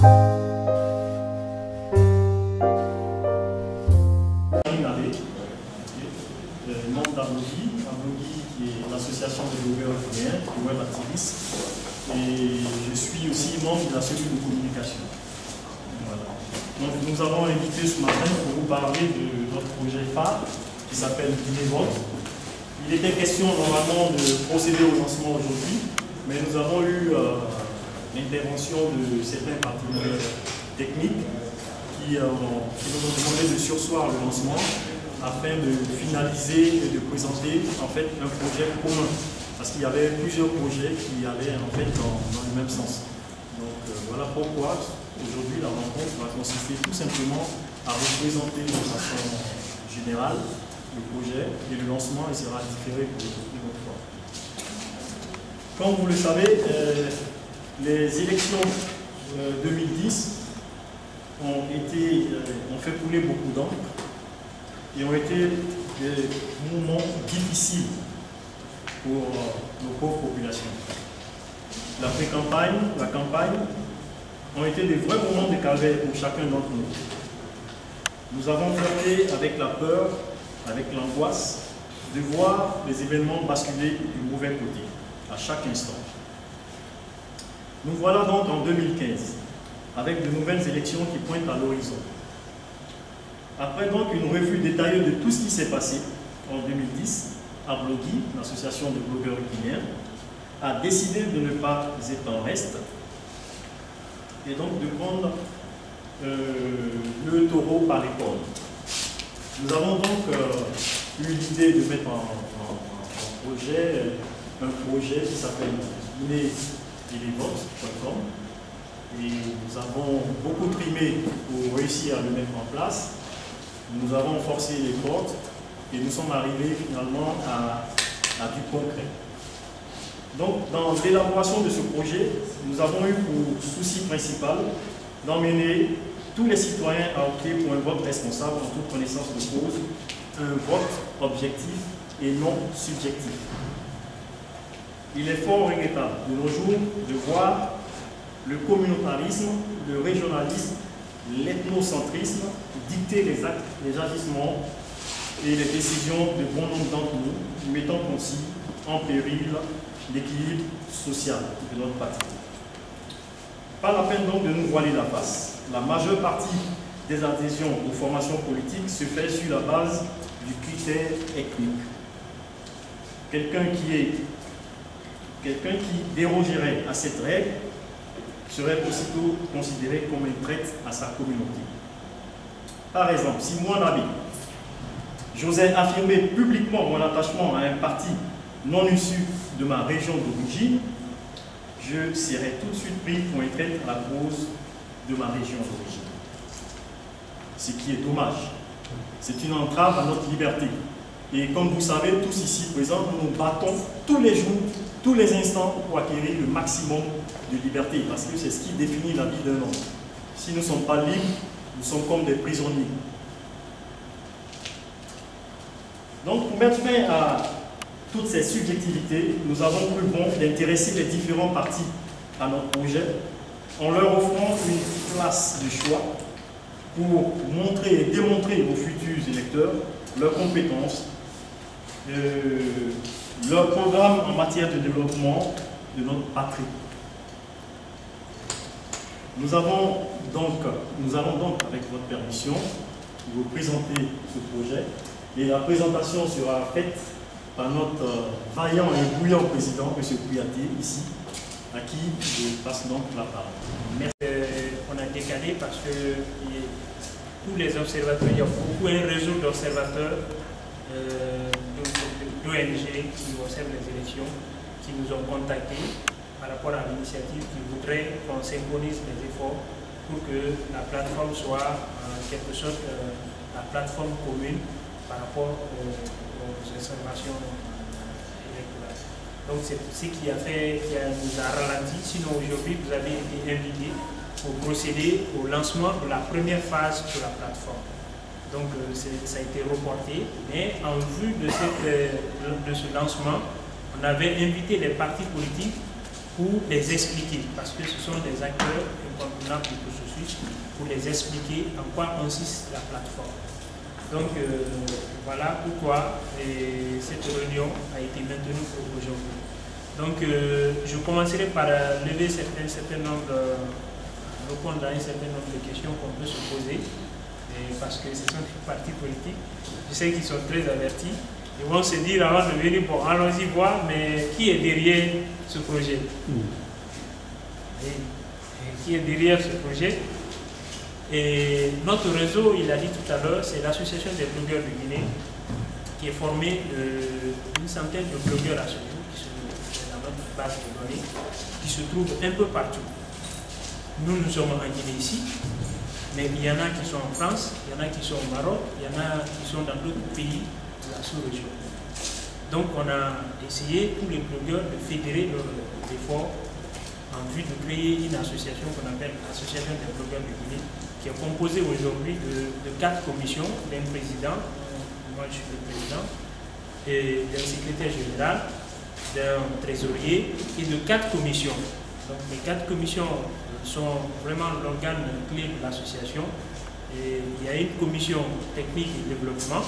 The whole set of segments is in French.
Membre d'Ablogi, qui est l'association des blogueurs guinéens, des web activistes, et je suis aussi membre de la cellule de communication. Voilà. Donc nous avons invité ce matin pour vous parler de notre projet phare qui s'appelle Guinée Vote. Il était question normalement de procéder au lancement aujourd'hui, mais nous avons eu l'intervention de certains partenaires techniques qui nous ont demandé de surseoir le lancement afin de finaliser et de présenter en fait un projet commun. Parce qu'il y avait plusieurs projets qui allaient en fait dans le même sens. Donc voilà pourquoi aujourd'hui la rencontre va consister tout simplement à représenter de façon générale le projet et le lancement il sera différé pour une autre fois. Comme vous le savez, les élections 2010 ont fait couler beaucoup d'encre et ont été des moments difficiles pour nos pauvres populations. La pré-campagne, la campagne ont été des vrais moments de calvaire pour chacun d'entre nous. Nous avons flirté avec la peur, avec l'angoisse de voir les événements basculer du mauvais côté à chaque instant. Nous voilà donc en 2015 avec de nouvelles élections qui pointent à l'horizon. Après donc une revue détaillée de tout ce qui s'est passé en 2010, Ablogi, l'association de blogueurs guinéens, a décidé de ne pas être en reste et donc de prendre le taureau par les cornes. Nous avons donc eu l'idée de mettre en projet un projet qui s'appelle guinévote.com et nous avons beaucoup trimé pour réussir à le mettre en place. Nous avons forcé les portes et nous sommes arrivés finalement à du concret. Donc, dans l'élaboration de ce projet, nous avons eu pour souci principal d'emmener tous les citoyens à opter pour un vote responsable en toute connaissance de cause, un vote objectif et non subjectif. Il est fort regrettable de nos jours de voir le communautarisme, le régionalisme, l'ethnocentrisme dicter les actes, les agissements et les décisions de bon nombre d'entre nous, mettant aussi en péril l'équilibre social de notre patrie. Pas la peine donc de nous voiler la face. La majeure partie des adhésions aux formations politiques se fait sur la base du critère ethnique. Quelqu'un qui dérogerait à cette règle serait aussitôt considéré comme un traître à sa communauté. Par exemple, si moi, Nabi, j'osais affirmer publiquement mon attachement à un parti non issu de ma région d'origine, je serais tout de suite pris pour un traître à la cause de ma région d'origine. Ce qui est dommage. C'est une entrave à notre liberté. Et comme vous savez, tous ici présents, nous nous battons tous les jours, tous les instants pour acquérir le maximum de liberté, parce que c'est ce qui définit la vie d'un homme. Si nous ne sommes pas libres, nous sommes comme des prisonniers. Donc, pour mettre fin à toutes ces subjectivités, nous avons cru bon d'intéresser les différents partis à notre projet en leur offrant une place de choix pour montrer et démontrer aux futurs électeurs leurs compétences, leur programme en matière de développement de notre patrie. Nous allons donc, avec votre permission, vous présenter ce projet et la présentation sera faite par notre vaillant et bouillant président, M. Kouyaté, ici, à qui je passe donc la parole. Merci. On a décalé parce que tous les observateurs, il y a beaucoup un réseau d'observateurs d'ONG qui observent les élections, qui nous ont contactés par rapport à l'initiative, qui voudraient qu'on synchronise les efforts pour que la plateforme soit en quelque sorte la plateforme commune par rapport aux observations électorales. Donc c'est ce qui nous a ralenti. Sinon aujourd'hui vous avez été invité pour procéder au lancement de la première phase de la plateforme. Donc ça a été reporté, mais en vue de ce lancement, on avait invité les partis politiques pour les expliquer, parce que ce sont des acteurs incontournable du processus pour les expliquer en quoi consiste la plateforme. Donc voilà pourquoi cette réunion a été maintenue pour aujourd'hui. Donc je commencerai par lever un certain nombre, répondre à un certain nombre de questions qu'on peut se poser, parce que ce sont des partis politiques, je sais qu'ils sont très avertis. Ils vont se dire avant de venir, bon, allons-y voir, mais qui est derrière ce projet? Qui est derrière ce projet? Et notre réseau, il a dit tout à l'heure, c'est l'association des blogueurs de Guinée, qui est formée d'une centaine de blogueurs à ce jour, qui sont dans notre base de données, qui se trouvent un peu partout. Nous sommes en Guinée ici, mais il y en a qui sont en France, il y en a qui sont au Maroc, il y en a qui sont dans d'autres pays de la sous-région. Donc on a essayé, tous les blogueurs, de fédérer leurs efforts en vue de créer une association qu'on appelle l'Association des blogueurs de Guinée, qui est composée aujourd'hui de 4 commissions, d'un président, moi je suis le président, et d'un secrétaire général, d'un trésorier et de 4 commissions. Donc les 4 commissions sont vraiment l'organe clé de l'association. Et il y a une commission technique et développement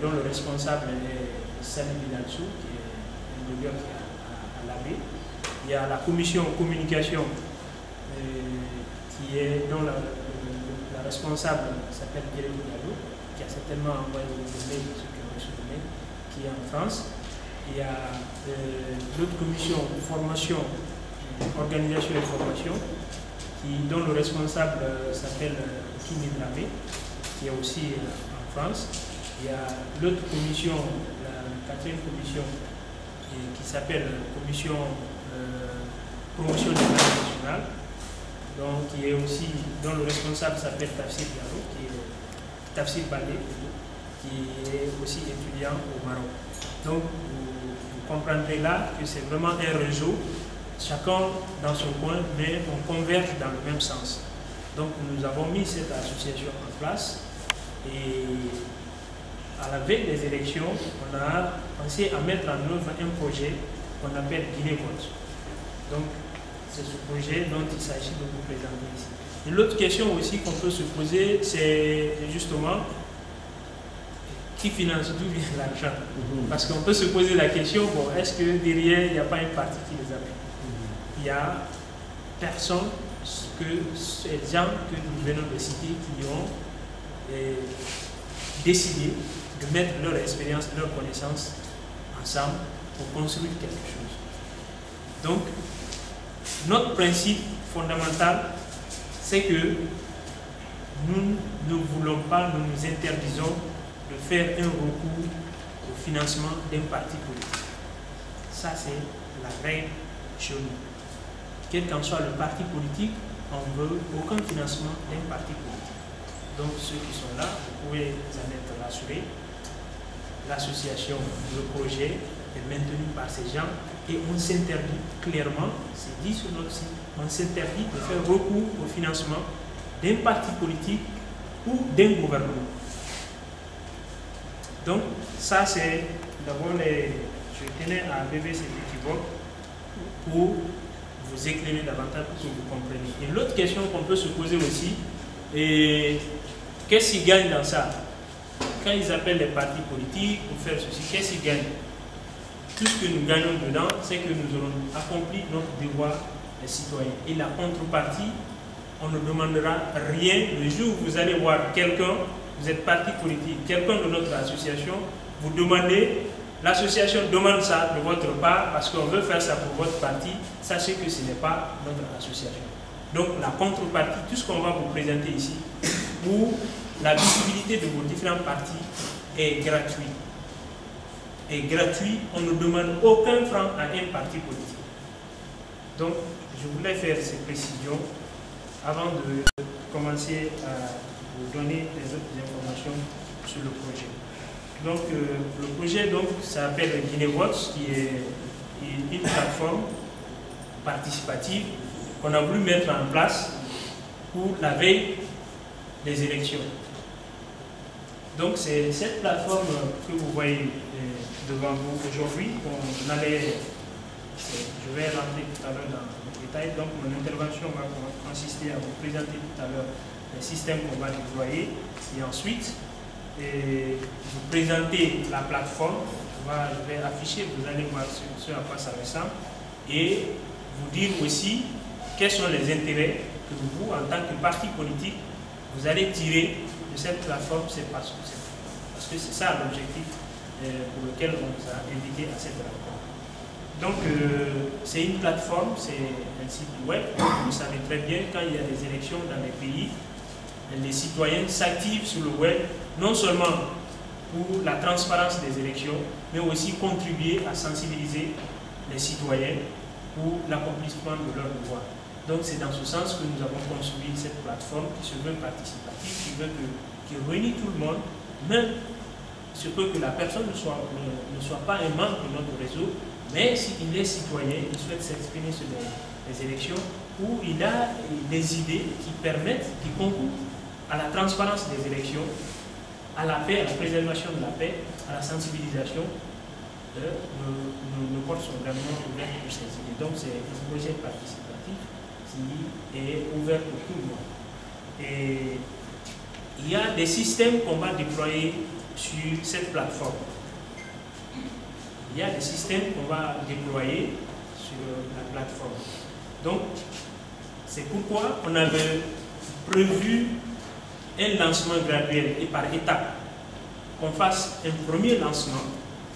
dont le responsable est Salim Bilalsou, qui est un blogueur qui est à l'AB. Il y a la commission communication dont la responsable s'appelle Guéréo Diallo, qui a certainement envoyé le mail, ceux qui ont reçu le mail, qui est en France. Il y a l'autre commission formation, organisation et formation, dont le responsable s'appelle Kimi Dramé, qui est aussi en France. Il y a l'autre commission, la 4e commission, qui s'appelle commission promotion des langues nationales, dont le responsable s'appelle Tafsir Diallo, Tafsir Balé, qui est aussi étudiant au Maroc. Donc vous comprendrez là que c'est vraiment un réseau, chacun dans son coin, mais on converge dans le même sens. Donc nous avons mis cette association en place et à la veille des élections, on a pensé à mettre en œuvre un projet qu'on appelle Guinée Vote. Donc c'est ce projet dont il s'agit de vous présenter ici. Et l'autre question aussi qu'on peut se poser, c'est justement qui finance, d'où vient l'argent? Parce qu'on peut se poser la question, bon, est-ce que derrière, il n'y a pas une partie qui les appuie? Il y a personne, ces gens que nous venons de citer, qui ont décidé de mettre leur expérience, leur connaissance ensemble pour construire quelque chose. Donc, notre principe fondamental, c'est que nous ne voulons pas, nous nous interdisons de faire un recours au financement d'un parti politique. Ça, c'est la règle chez nous. Quel qu'en soit le parti politique, on ne veut aucun financement d'un parti politique. Donc, ceux qui sont là, vous pouvez en être rassurés. L'association, le projet est maintenu par ces gens et on s'interdit clairement, c'est dit sur notre site, on s'interdit de faire recours au financement d'un parti politique ou d'un gouvernement. Donc, ça c'est d'abord je tenais à lever ces petits blocs pour vous éclairer davantage pour que vous compreniez. Et l'autre question qu'on peut se poser aussi, qu'est-ce qu'ils gagnent dans ça? Quand ils appellent les partis politiques pour faire ceci, qu'est-ce qu'ils gagnent? Tout ce que nous gagnons dedans, c'est que nous aurons accompli notre devoir de citoyens. Et la contrepartie, on ne demandera rien. Le jour où vous allez voir quelqu'un, vous êtes parti politique, quelqu'un de notre association, vous demandez, l'association demande ça de votre part parce qu'on veut faire ça pour votre parti, sachez que ce n'est pas notre association. Donc la contrepartie, tout ce qu'on va vous présenter ici, pour la visibilité de vos différents partis est gratuit. Et gratuit, on ne demande aucun franc à un parti politique. Donc, je voulais faire ces précisions avant de commencer à vous donner les autres informations sur le projet. Donc, le projet s'appelle Guinée Vote, qui est une plateforme participative qu'on a voulu mettre en place pour la veille des élections. Donc c'est cette plateforme que vous voyez devant vous aujourd'hui qu'on allait Je vais rentrer tout à l'heure dans le détail. Donc mon intervention va consister à vous présenter tout à l'heure les systèmes qu'on va déployer et ensuite vous présenter la plateforme. Je vais afficher, vous allez voir ce à quoi ça ressemble et vous dire aussi quels sont les intérêts que vous, en tant que parti politique, vous allez tirer de cette plateforme. C'est parce que c'est ça l'objectif pour lequel on vous a invité à cette rencontre. Donc, c'est une plateforme, c'est un site web. Vous savez très bien, quand il y a des élections dans les pays, les citoyens s'activent sur le web, non seulement pour la transparence des élections, mais aussi contribuer à sensibiliser les citoyens pour l'accomplissement de leurs devoirs. Donc, c'est dans ce sens que nous avons construit cette plateforme qui se veut participative, qui réunit tout le monde, même ce peut que la personne ne soit pas un membre de notre réseau, mais s'il est citoyen, il souhaite s'exprimer sur les élections, où il a des idées qui permettent, qui concourent à la transparence des élections, à la paix, à la préservation de la paix, à la sensibilisation. Nos portes sont vraiment ouvertes pour ces idées. Donc c'est un projet participatif qui est ouvert pour tout le monde. Et il y a des systèmes qu'on va déployer sur cette plateforme. Il y a des systèmes qu'on va déployer sur la plateforme. Donc, c'est pourquoi on avait prévu un lancement graduel et par étapes. Qu'on fasse un premier lancement,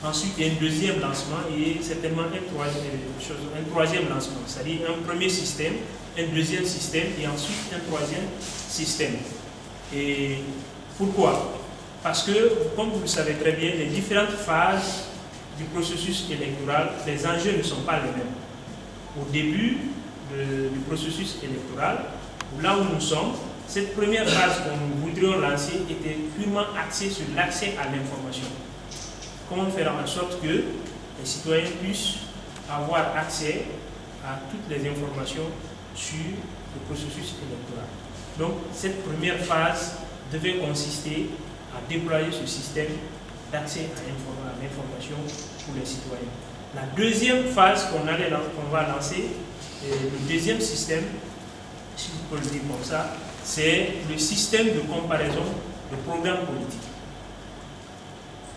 ensuite un deuxième lancement et certainement un troisième lancement. C'est-à-dire un premier système, un deuxième système et ensuite un troisième système. Et pourquoi? Parce que, comme vous le savez très bien, les différentes phases du processus électoral, les enjeux ne sont pas les mêmes. Au début du processus électoral, là où nous sommes, cette première phase que nous voudrions lancer était purement axée sur l'accès à l'information. Comment faire en sorte que les citoyens puissent avoir accès à toutes les informations sur le processus électoral. Donc, cette première phase devait consister à déployer ce système d'accès à l'information pour les citoyens. La deuxième phase qu'on va lancer, le deuxième système, si vous pouvez le dire comme ça, c'est le système de comparaison de programmes politiques.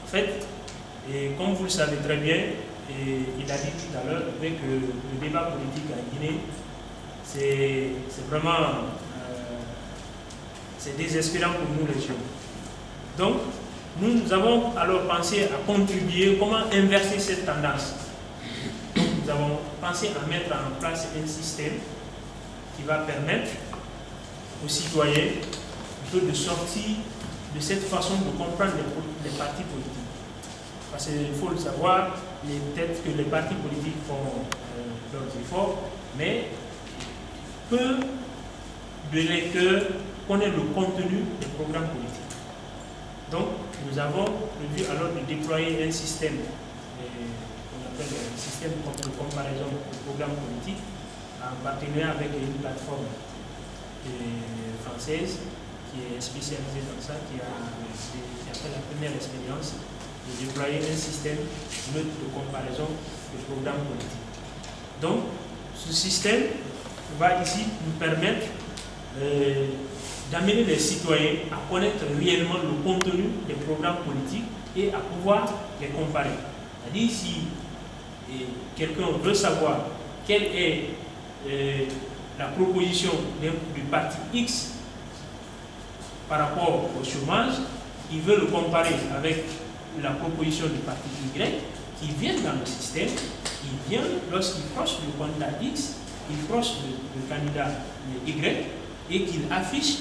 En fait, et comme vous le savez très bien, et il a dit tout à l'heure, que le débat politique en Guinée, c'est vraiment c'est désespérant pour nous les jeunes. Donc, nous avons alors pensé à contribuer, comment inverser cette tendance. Donc, nous avons pensé à mettre en place un système qui va permettre aux citoyens de sortir de cette façon de comprendre les partis politiques. Parce qu'il faut le savoir, peut-être que les partis politiques font leurs efforts, mais peu de lecteurs connaissent le contenu des programmes politiques. Donc, nous avons prévu alors de déployer un système qu'on appelle un système de comparaison de programmes politiques en partenariat avec une plateforme française qui est spécialisée dans ça, qui a fait la première expérience de déployer un système neutre de comparaison de programmes politiques. Donc, ce système va ici nous permettre d'amener les citoyens à connaître réellement le contenu des programmes politiques et à pouvoir les comparer. C'est-à-dire, si quelqu'un veut savoir quelle est la proposition du parti X par rapport au chômage, il veut le comparer avec la proposition du parti Y, qui vient dans le système, il vient, lorsqu'il proche le candidat X, il proche le candidat Y, et qu'il affiche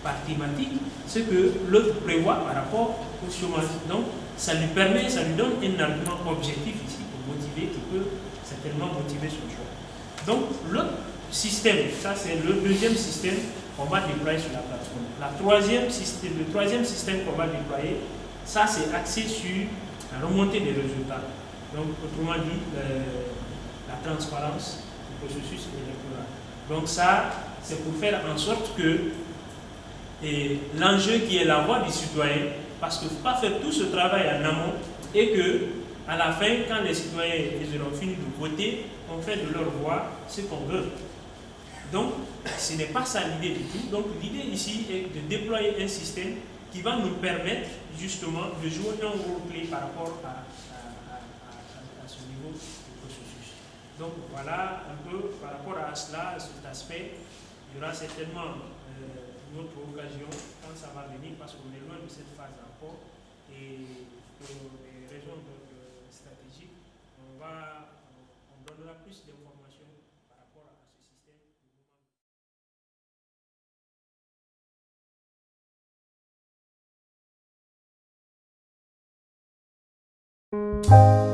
par thématique ce que l'autre prévoit par rapport au chômage. Donc, ça lui permet, ça lui donne un argument objectif ici pour motiver, qui peut certainement motiver son choix. Donc, l'autre système, ça c'est le deuxième système qu'on va déployer sur la plateforme. Le troisième système qu'on va déployer, ça c'est axé sur la remontée des résultats. Donc, autrement dit, la transparence du processus électoral. Donc ça, c'est pour faire en sorte que l'enjeu qui est la voix du citoyen, parce qu'il ne faut pas faire tout ce travail en amont et que à la fin, quand les citoyens ils auront fini de voter, on fait de leur voix ce qu'on veut. Donc, ce n'est pas ça l'idée du tout. Donc, l'idée ici est de déployer un système qui va nous permettre justement de jouer un rôle clé par rapport à ce niveau du processus. Donc, voilà un peu par rapport à cela, à cet aspect. Il y aura certainement une autre occasion quand ça va venir parce qu'on est loin de cette phase encore. Et pour des raisons stratégiques, on donnera plus d'informations par rapport à ce système.